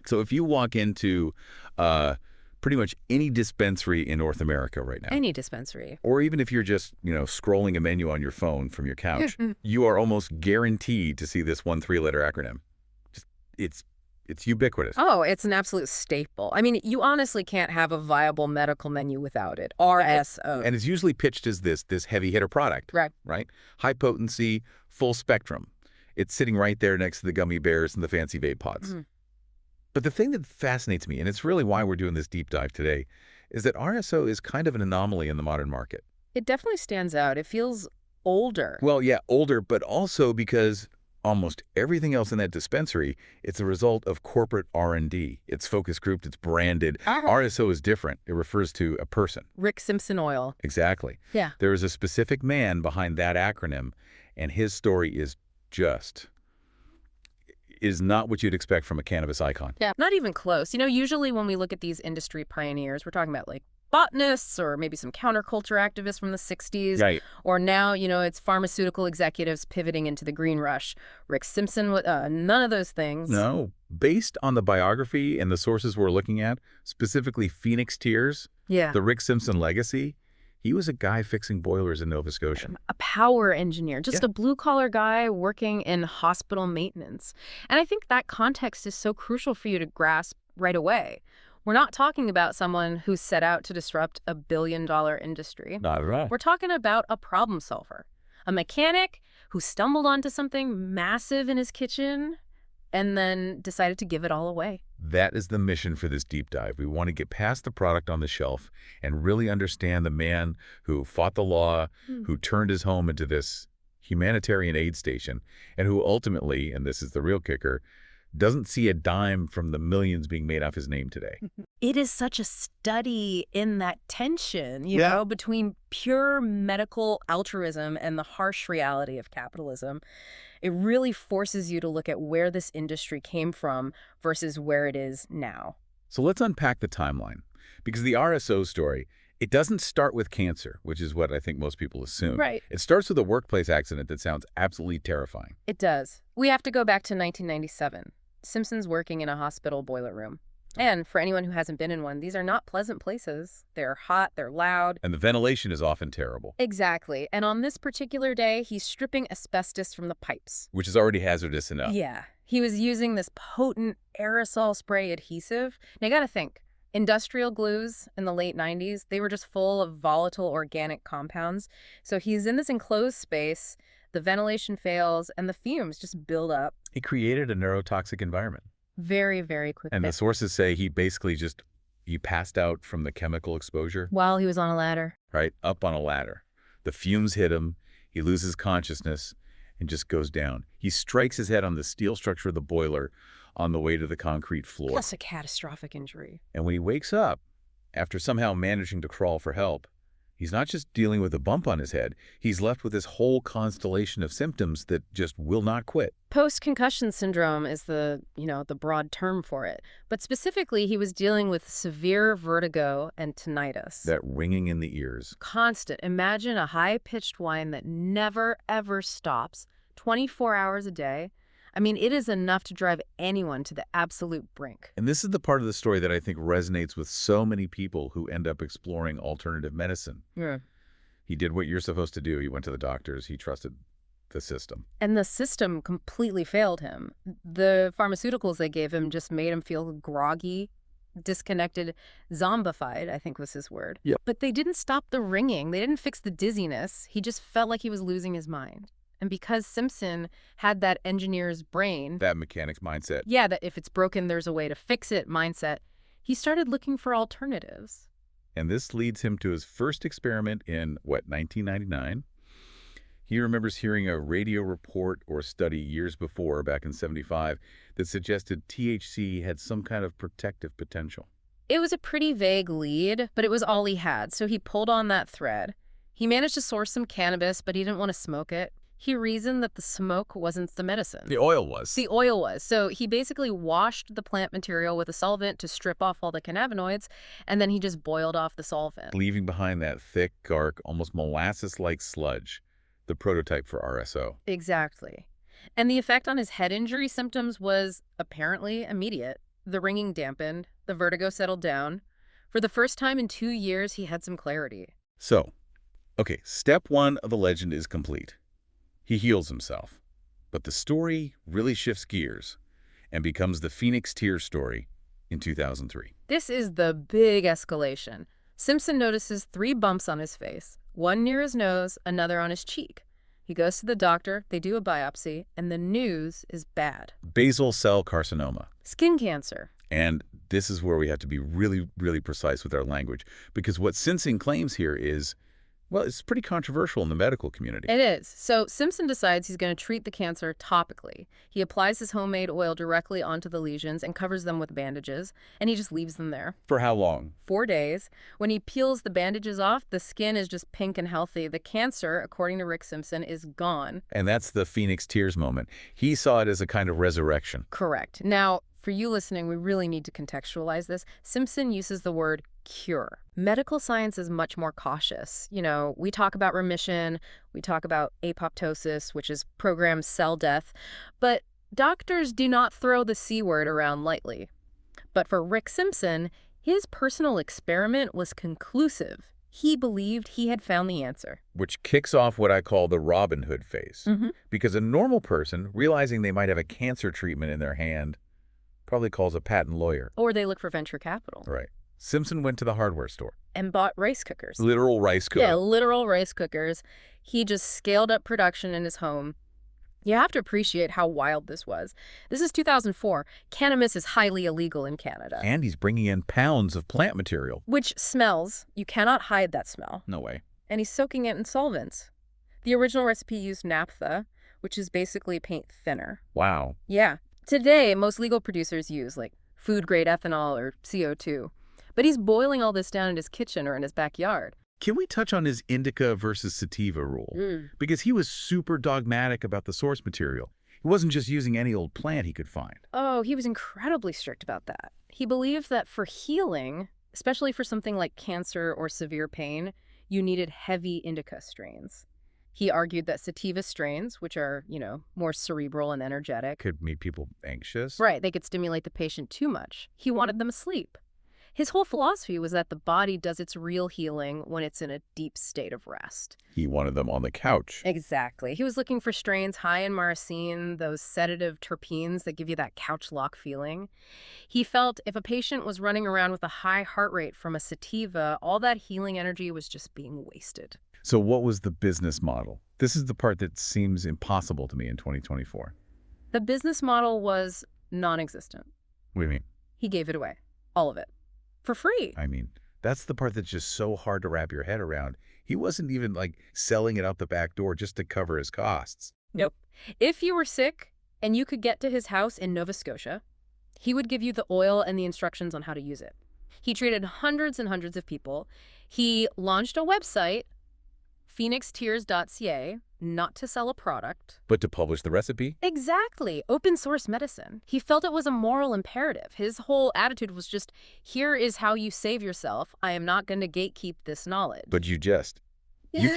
So if you walk into pretty much any dispensary in North America right now, Any dispensary. or even if you're just, scrolling a menu on your phone from your couch, you are almost guaranteed to see this one three-letter acronym. Just it's ubiquitous. Oh, it's an absolute staple. I mean, you honestly can't have a viable medical menu without it. RSO. And it's usually pitched as this heavy hitter product. Right? High potency, full spectrum. It's sitting right there next to the gummy bears and the fancy vape pods. But the thing that fascinates me, and it's really why we're doing this deep dive today, is that RSO is kind of an anomaly in the modern market. It definitely stands out. It feels older. Well, yeah, older, but also because almost everything else in that dispensary, it's a result of corporate R&D. It's focus grouped, it's branded. RSO is different. It refers to a person. Rick Simpson oil. Exactly. Yeah. There is a specific man behind that acronym, and his story is not what you'd expect from a cannabis icon. Yeah, not even close. Usually when we look at these industry pioneers, we're talking about like botanists or maybe some counterculture activists from the 60s. Right. Or now, it's pharmaceutical executives pivoting into the green rush. Rick Simpson, none of those things. No. Based on the biography and the sources we're looking at, specifically Phoenix Tears, the Rick Simpson legacy, he was a guy fixing boilers in Nova Scotia. A power engineer, just a blue-collar guy working in hospital maintenance. And I think that context is so crucial for you to grasp right away. We're not talking about someone who set out to disrupt a billion-dollar industry. Not right. We're talking about a problem solver, a mechanic who stumbled onto something massive in his kitchen and then decided to give it all away. That is the mission for this deep dive. We want to get past the product on the shelf and really understand the man who fought the law, who turned his home into this humanitarian aid station, and who ultimately, and this is the real kicker, doesn't see a dime from the millions being made off his name today. It is such a study in that tension, between pure medical altruism and the harsh reality of capitalism. It really forces you to look at where this industry came from versus where it is now. So let's unpack the timeline. Because the RSO story, it doesn't start with cancer, which is what I think most people assume. Right. It starts with a workplace accident that sounds absolutely terrifying. It does. We have to go back to 1997. Simpson's working in a hospital boiler room. And for anyone who hasn't been in one, these are not pleasant places. They're hot, they're loud. And the ventilation is often terrible. Exactly. And on this particular day, he's stripping asbestos from the pipes. Which is already hazardous enough. Yeah. He was using this potent aerosol spray adhesive. Now, you got to think, industrial glues in the late 90s, they were just full of volatile organic compounds. So he's in this enclosed space, the ventilation fails, and the fumes just build up. He created a neurotoxic environment. Very, very quickly. And the sources say he basically he passed out from the chemical exposure. While he was on a ladder. Right, up on a ladder. The fumes hit him, he loses consciousness, and just goes down. He strikes his head on the steel structure of the boiler on the way to the concrete floor. That's a catastrophic injury. And when he wakes up, after somehow managing to crawl for help, he's not just dealing with a bump on his head, he's left with this whole constellation of symptoms that just will not quit. Post-concussion syndrome is the broad term for it. But specifically, he was dealing with severe vertigo and tinnitus. That ringing in the ears. Constant. Imagine a high-pitched whine that never, ever stops, 24 hours a day. I mean, it is enough to drive anyone to the absolute brink. And this is the part of the story that I think resonates with so many people who end up exploring alternative medicine. Yeah. He did what you're supposed to do. He went to the doctors. He trusted the system. And the system completely failed him. The pharmaceuticals they gave him just made him feel groggy, disconnected, zombified, I think was his word. Yep. But they didn't stop the ringing. They didn't fix the dizziness. He just felt like he was losing his mind. And because Simpson had that engineer's brain, that mechanic's mindset. Yeah, that if it's broken, there's a way to fix it mindset, he started looking for alternatives. And this leads him to his first experiment in, 1999? He remembers hearing a radio report or study years before, back in '75, that suggested THC had some kind of protective potential. It was a pretty vague lead, but it was all he had, so he pulled on that thread. He managed to source some cannabis, but he didn't want to smoke it. He reasoned that the smoke wasn't the medicine. The oil was. The oil was. So he basically washed the plant material with a solvent to strip off all the cannabinoids, and then he just boiled off the solvent. Leaving behind that thick, dark, almost molasses-like sludge, the prototype for RSO. Exactly. And the effect on his head injury symptoms was apparently immediate. The ringing dampened, the vertigo settled down. For the first time in 2 years, he had some clarity. So, okay, step one of the legend is complete. He heals himself. But the story really shifts gears and becomes the Phoenix Tears story in 2003. This is the big escalation. Simpson notices 3 bumps on his face, one near his nose, another on his cheek. He goes to the doctor, they do a biopsy, and the news is bad. Basal cell carcinoma. Skin cancer. And this is where we have to be really, really precise with our language, because what Simpson claims here is, well, it's pretty controversial in the medical community. It is. So Simpson decides he's going to treat the cancer topically. He applies his homemade oil directly onto the lesions and covers them with bandages, and he just leaves them there. For how long? 4 days. When he peels the bandages off, the skin is just pink and healthy. The cancer, according to Rick Simpson, is gone. And that's the Phoenix Tears moment. He saw it as a kind of resurrection. Correct. Now, for you listening, we really need to contextualize this. Simpson uses the word cure. Medical science is much more cautious. You know, we talk about remission, we talk about apoptosis, which is programmed cell death, but doctors do not throw the C word around lightly. But for Rick Simpson, his personal experiment was conclusive. He believed he had found the answer. Which kicks off what I call the Robin Hood phase. Because a normal person, realizing they might have a cancer treatment in their hand, probably calls a patent lawyer. Or they look for venture capital. Right. Simpson went to the hardware store. And bought rice cookers. Literal rice cookers. Yeah, literal rice cookers. He just scaled up production in his home. You have to appreciate how wild this was. This is 2004. Cannabis is highly illegal in Canada. And he's bringing in pounds of plant material. Which smells. You cannot hide that smell. No way. And he's soaking it in solvents. The original recipe used naphtha, which is basically paint thinner. Wow. Yeah. Today, most legal producers use, like, food-grade ethanol or CO2. But he's boiling all this down in his kitchen or in his backyard. Can we touch on his indica versus sativa rule? Because he was super dogmatic about the source material. He wasn't just using any old plant he could find. Oh, he was incredibly strict about that. He believed that for healing, especially for something like cancer or severe pain, you needed heavy indica strains. He argued that sativa strains, which are, you know, more cerebral and energetic, Could make people anxious. right, they could stimulate the patient too much. He wanted them asleep. His whole philosophy was that the body does its real healing when it's in a deep state of rest. He wanted them on the couch. Exactly. He was looking for strains high in myrcene, those sedative terpenes that give you that couch lock feeling. He felt if a patient was running around with a high heart rate from a sativa, all that healing energy was just being wasted. So what was the business model? This is the part that seems impossible to me in 2024. The business model was non-existent. What do you mean? He gave it away. All of it. For free. I mean, that's the part that's just so hard to wrap your head around. He wasn't even, like, selling it out the back door just to cover his costs. Nope. If you were sick and you could get to his house in Nova Scotia, he would give you the oil and the instructions on how to use it. He treated hundreds and hundreds of people. He launched a website, phoenixtears.ca, not to sell a product. But to publish the recipe? Exactly. Open source medicine. He felt it was a moral imperative. His whole attitude was just, here is how you save yourself. I am not going to gatekeep this knowledge. But you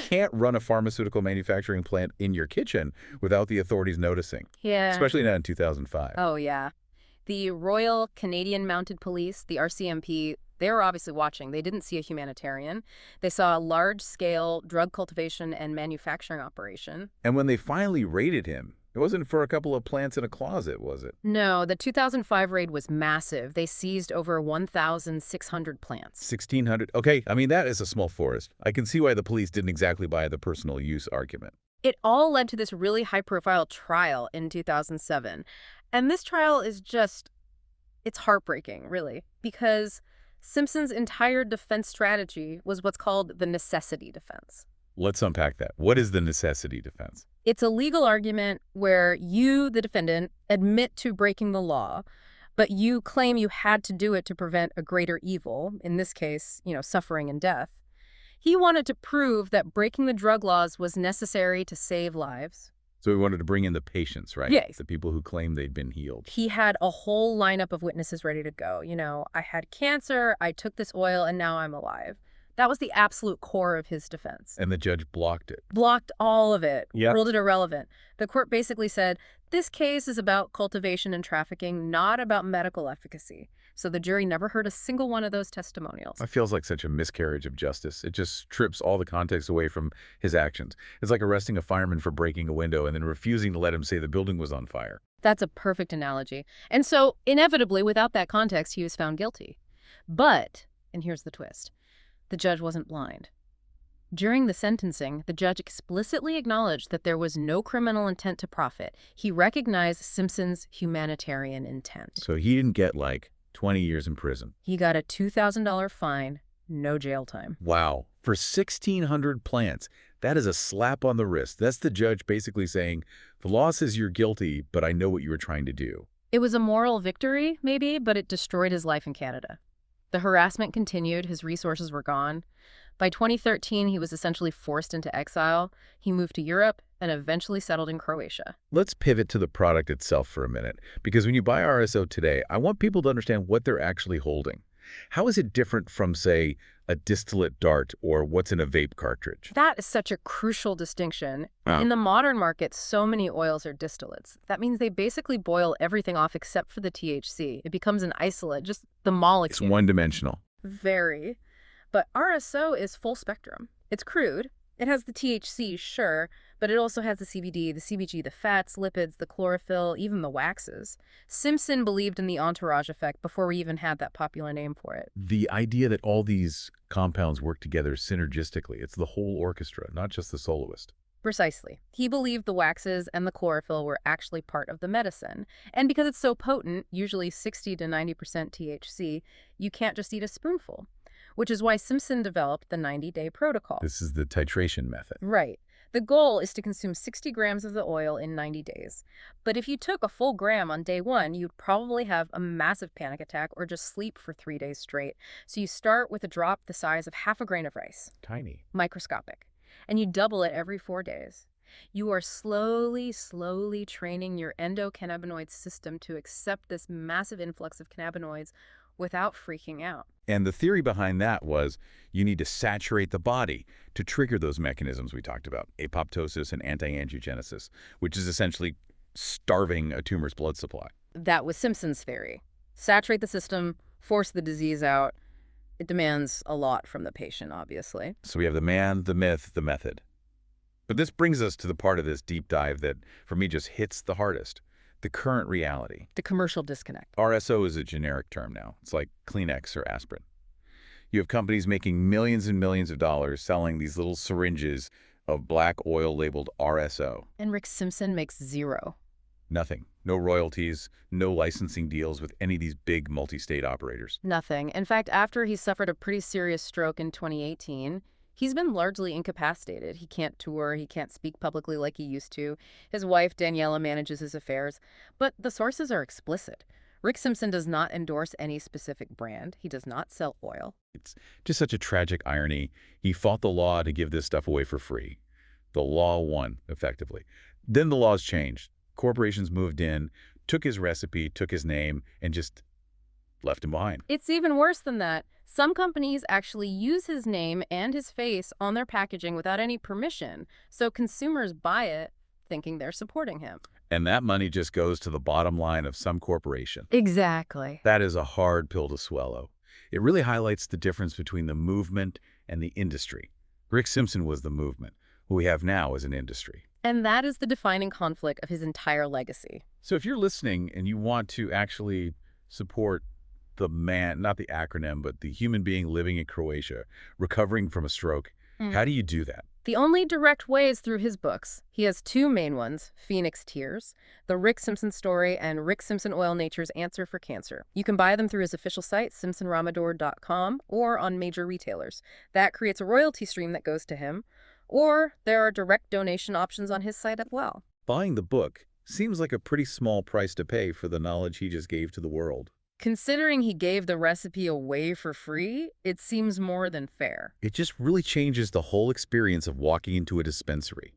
can't run a pharmaceutical manufacturing plant in your kitchen without the authorities noticing. Yeah. Especially not in 2005. Oh, yeah. The Royal Canadian Mounted Police, the RCMP, they were obviously watching. They didn't see a humanitarian. They saw a large-scale drug cultivation and manufacturing operation. And when they finally raided him, it wasn't for a couple of plants in a closet, was it? No, the 2005 raid was massive. They seized over 1,600 plants. 1,600? Okay, I mean, that is a small forest. I can see why the police didn't exactly buy the personal use argument. It all led to this really high-profile trial in 2007. And this trial is just, it's heartbreaking, really, because Simpson's entire defense strategy was what's called the necessity defense. Let's unpack that. What is the necessity defense? It's a legal argument where you, the defendant, admit to breaking the law, but you claim you had to do it to prevent a greater evil, in this case, suffering and death. He wanted to prove that breaking the drug laws was necessary to save lives. So he wanted to bring in the patients, right? Yes. The people who claimed they'd been healed. He had a whole lineup of witnesses ready to go. I had cancer, I took this oil, and now I'm alive. That was the absolute core of his defense. And the judge blocked it. Blocked all of it. Yep. Ruled it irrelevant. The court basically said, This case is about cultivation and trafficking, not about medical efficacy. So the jury never heard a single one of those testimonials. That feels like such a miscarriage of justice. It just strips all the context away from his actions. It's like arresting a fireman for breaking a window and then refusing to let him say the building was on fire. That's a perfect analogy. And so, inevitably, without that context, he was found guilty. But, and here's the twist, the judge wasn't blind. During the sentencing, the judge explicitly acknowledged that there was no criminal intent to profit. He recognized Simpson's humanitarian intent. So he didn't get, like, 20 years in prison. He got a $2,000 fine, no jail time. Wow. For 1,600 plants, that is a slap on the wrist. That's the judge basically saying, the law says you're guilty, but I know what you were trying to do. It was a moral victory, maybe, but it destroyed his life in Canada. The harassment continued, his resources were gone. By 2013, he was essentially forced into exile. He moved to Europe and eventually settled in Croatia. Let's pivot to the product itself for a minute, because when you buy RSO today, I want people to understand what they're actually holding. How is it different from, say, a distillate dart or what's in a vape cartridge? That is such a crucial distinction. Wow. In the modern market, so many oils are distillates. That means they basically boil everything off except for the THC. It becomes an isolate, just the molecule. It's one-dimensional. Very. But RSO is full spectrum. It's crude. It has the THC, sure, but it also has the CBD, the CBG, the fats, lipids, the chlorophyll, even the waxes. Simpson believed in the entourage effect before we even had that popular name for it. The idea that all these compounds work together synergistically, it's the whole orchestra, not just the soloist. Precisely. He believed the waxes and the chlorophyll were actually part of the medicine. And because it's so potent, usually 60 to 90% THC, you can't just eat a spoonful. Which is why Simpson developed the 90-day protocol. This is the titration method. Right. The goal is to consume 60 grams of the oil in 90 days. But if you took a full gram on day 1, you'd probably have a massive panic attack or just sleep for 3 days straight. So you start with a drop the size of half a grain of rice. Tiny. Microscopic. And you double it every 4 days. You are slowly training your endocannabinoid system to accept this massive influx of cannabinoids without freaking out. And the theory behind that was you need to saturate the body to trigger those mechanisms we talked about, apoptosis and anti-angiogenesis, which is essentially starving a tumor's blood supply. That was Simpson's theory. Saturate the system, force the disease out. It demands a lot from the patient, obviously. So we have the man, the myth, the method. But this brings us to the part of this deep dive that, for me, just hits the hardest. The current reality. The commercial disconnect. RSO is a generic term now. It's like Kleenex or aspirin. You have companies making millions and millions of dollars selling these little syringes of black oil labeled RSO. And Rick Simpson makes zero. Nothing. No royalties, no licensing deals with any of these big multi-state operators. Nothing. In fact, after he suffered a pretty serious stroke in 2018, he's been largely incapacitated. He can't tour, he can't speak publicly like he used to. His wife, Daniela, manages his affairs. But the sources are explicit. Rick Simpson does not endorse any specific brand. He does not sell oil. It's just such a tragic irony. He fought the law to give this stuff away for free. The law won, effectively. Then the laws changed. Corporations moved in, took his recipe, took his name, and just left him behind. It's even worse than that. Some companies actually use his name and his face on their packaging without any permission, so consumers buy it thinking they're supporting him. And that money just goes to the bottom line of some corporation. Exactly. That is a hard pill to swallow. It really highlights the difference between the movement and the industry. Rick Simpson was the movement. What we have now is an industry. And that is the defining conflict of his entire legacy. So if you're listening and you want to actually support the man, not the acronym, but the human being living in Croatia, recovering from a stroke, how do you do that? The only direct way is through his books. He has 2 main ones, Phoenix Tears, The Rick Simpson Story, and Rick Simpson Oil Nature's Answer for Cancer. You can buy them through his official site, simpsonramador.com, or on major retailers. That creates a royalty stream that goes to him, or there are direct donation options on his site as well. Buying the book seems like a pretty small price to pay for the knowledge he just gave to the world. Considering he gave the recipe away for free, it seems more than fair. It just really changes the whole experience of walking into a dispensary.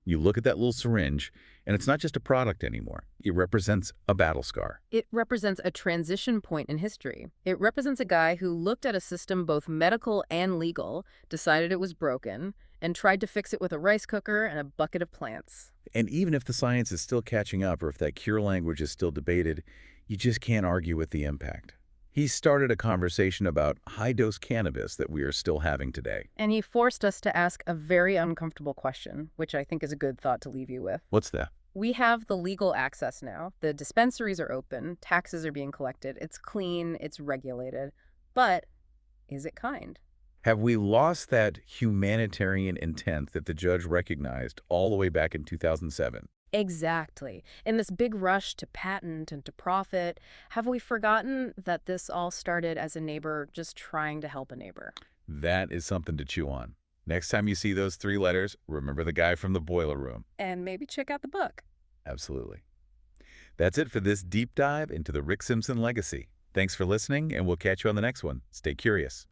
You look at that little syringe, and it's not just a product anymore. It represents a battle scar. It represents a transition point in history. It represents a guy who looked at a system both medical and legal, decided it was broken, and tried to fix it with a rice cooker and a bucket of plants. And even if the science is still catching up or if that cure language is still debated, you just can't argue with the impact. He started a conversation about high-dose cannabis that we are still having today. And he forced us to ask a very uncomfortable question, which I think is a good thought to leave you with. What's that? We have the legal access now. The dispensaries are open. Taxes are being collected. It's clean. It's regulated. But is it kind? Have we lost that humanitarian intent that the judge recognized all the way back in 2007? Exactly. In this big rush to patent and to profit, have we forgotten that this all started as a neighbor just trying to help a neighbor? That is something to chew on. Next time you see those 3 letters, remember the guy from the boiler room. And maybe check out the book. Absolutely. That's it for this deep dive into the Rick Simpson legacy. Thanks for listening, and we'll catch you on the next one. Stay curious.